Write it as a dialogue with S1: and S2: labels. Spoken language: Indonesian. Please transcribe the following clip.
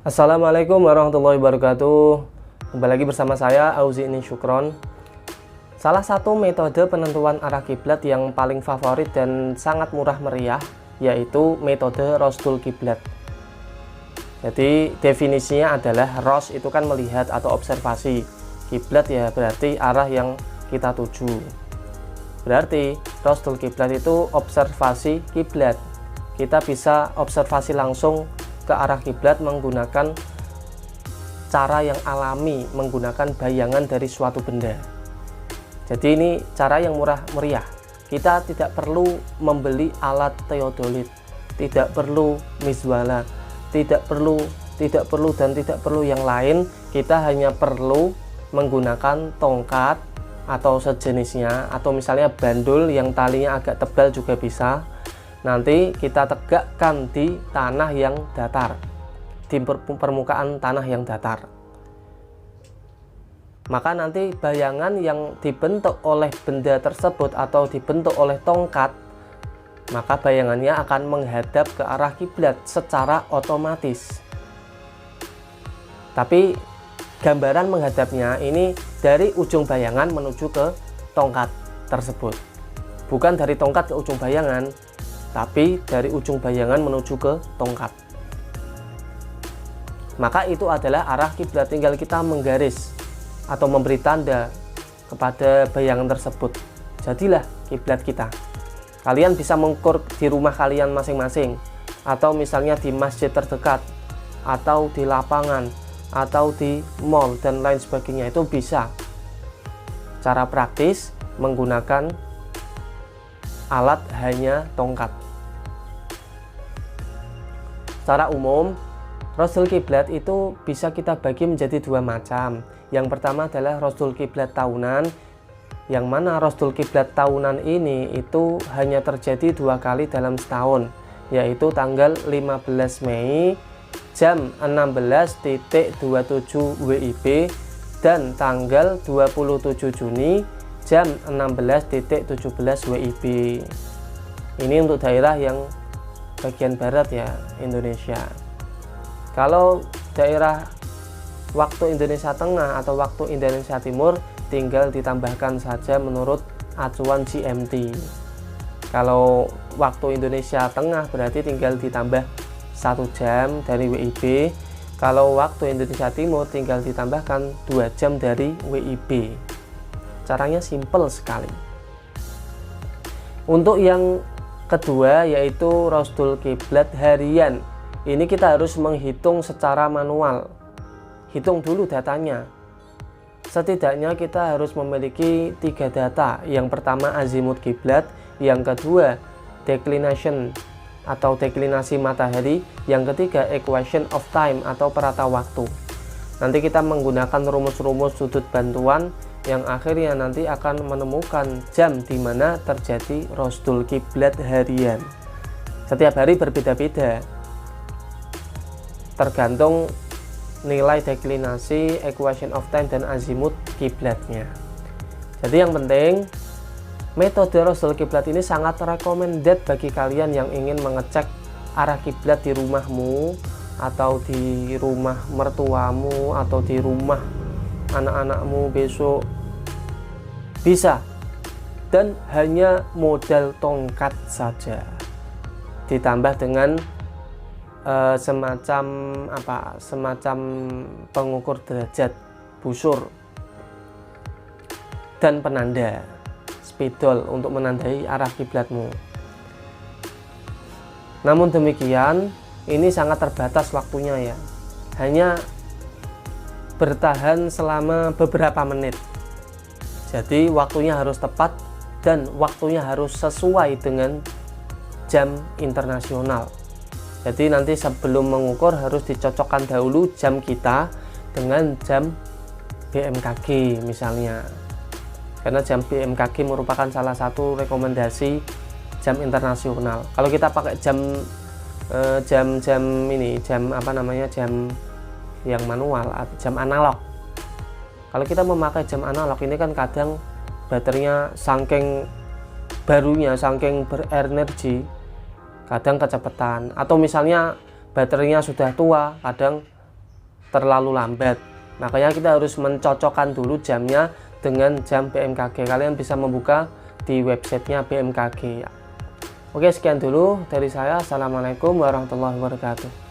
S1: Assalamualaikum warahmatullahi wabarakatuh. Kembali lagi bersama saya Auzi ini Syukron. Salah satu metode penentuan arah kiblat yang paling favorit dan sangat murah meriah yaitu metode Rosdul Kiblat. Jadi definisinya adalah ros itu kan melihat atau observasi, kiblat ya berarti arah yang kita tuju. Berarti Rosdul Kiblat itu observasi kiblat. Kita bisa observasi langsung ke arah kiblat menggunakan cara yang alami, menggunakan bayangan dari suatu benda. Jadi ini cara yang murah meriah. Kita tidak perlu membeli alat teodolit, tidak perlu mizwala, tidak perlu yang lain. Kita hanya perlu menggunakan tongkat atau sejenisnya, atau misalnya bandul yang talinya agak tebal juga bisa. Nanti kita tegakkan di tanah yang datar, di permukaan tanah yang datar. Maka nanti bayangan yang dibentuk oleh benda tersebut atau dibentuk oleh tongkat, maka bayangannya akan menghadap ke arah kiblat secara otomatis. Tapi gambaran menghadapnya ini dari ujung bayangan menuju ke tongkat tersebut. Bukan dari tongkat ke ujung bayangan, tapi dari ujung bayangan menuju ke tongkat. Maka itu adalah arah kiblat, tinggal kita menggaris atau memberi tanda kepada bayangan tersebut. Jadilah kiblat kita. Kalian bisa mengukur di rumah kalian masing-masing, atau misalnya di masjid terdekat, atau di lapangan, atau di mall dan lain sebagainya. Itu bisa. Cara praktis menggunakan alat hanya tongkat. Secara umum, Rosdul Kiblat itu bisa kita bagi menjadi dua macam. Yang pertama adalah Rosdul Kiblat tahunan, yang mana Rosdul Kiblat tahunan ini itu hanya terjadi 2 kali dalam setahun, yaitu tanggal 15 Mei jam 16.27 WIB dan tanggal 27 Juni jam 16.17 WIB. Ini untuk daerah yang bagian barat ya, Indonesia. Kalau daerah waktu Indonesia Tengah atau waktu Indonesia Timur tinggal ditambahkan saja menurut acuan GMT. Kalau waktu Indonesia Tengah berarti tinggal ditambah 1 jam dari WIB. Kalau waktu Indonesia Timur tinggal ditambahkan 2 jam dari WIB. Caranya simple sekali. Untuk yang kedua yaitu Rosdul Kiblat harian. Ini kita harus menghitung secara manual. Hitung dulu datanya. Setidaknya kita harus memiliki 3 data. Yang pertama azimut kiblat, yang kedua declination atau deklinasi matahari, yang ketiga equation of time atau perata waktu. Nanti kita menggunakan rumus-rumus sudut bantuan yang akhirnya nanti akan menemukan jam di mana terjadi Rosdul Kiblat harian. Setiap hari berbeda-beda, tergantung nilai deklinasi, equation of time, dan azimut kiblatnya. Jadi yang penting, metode Rosdul Kiblat ini sangat recommended bagi kalian yang ingin mengecek arah kiblat di rumahmu, atau di rumah mertuamu, atau di rumah anak-anakmu besok. Bisa, dan hanya modal tongkat saja, ditambah dengan semacam pengukur derajat, busur, dan penanda spidol untuk menandai arah kiblatmu. Namun demikian, ini sangat terbatas waktunya ya, hanya bertahan selama beberapa menit. Jadi waktunya harus tepat dan waktunya harus sesuai dengan jam internasional. Jadi nanti sebelum mengukur harus dicocokkan dahulu jam kita dengan jam BMKG misalnya. Karena jam BMKG merupakan salah satu rekomendasi jam internasional. Kalau kita pakai jam yang manual, jam analog. Kalau kita memakai jam analog ini kan kadang baterainya saking barunya, saking berenergi, kadang kecepatan, atau misalnya baterainya sudah tua, kadang terlalu lambat. Makanya kita harus mencocokkan dulu jamnya dengan jam BMKG. Kalian bisa membuka di websitenya BMKG. Oke, sekian dulu dari saya. Assalamualaikum warahmatullahi wabarakatuh.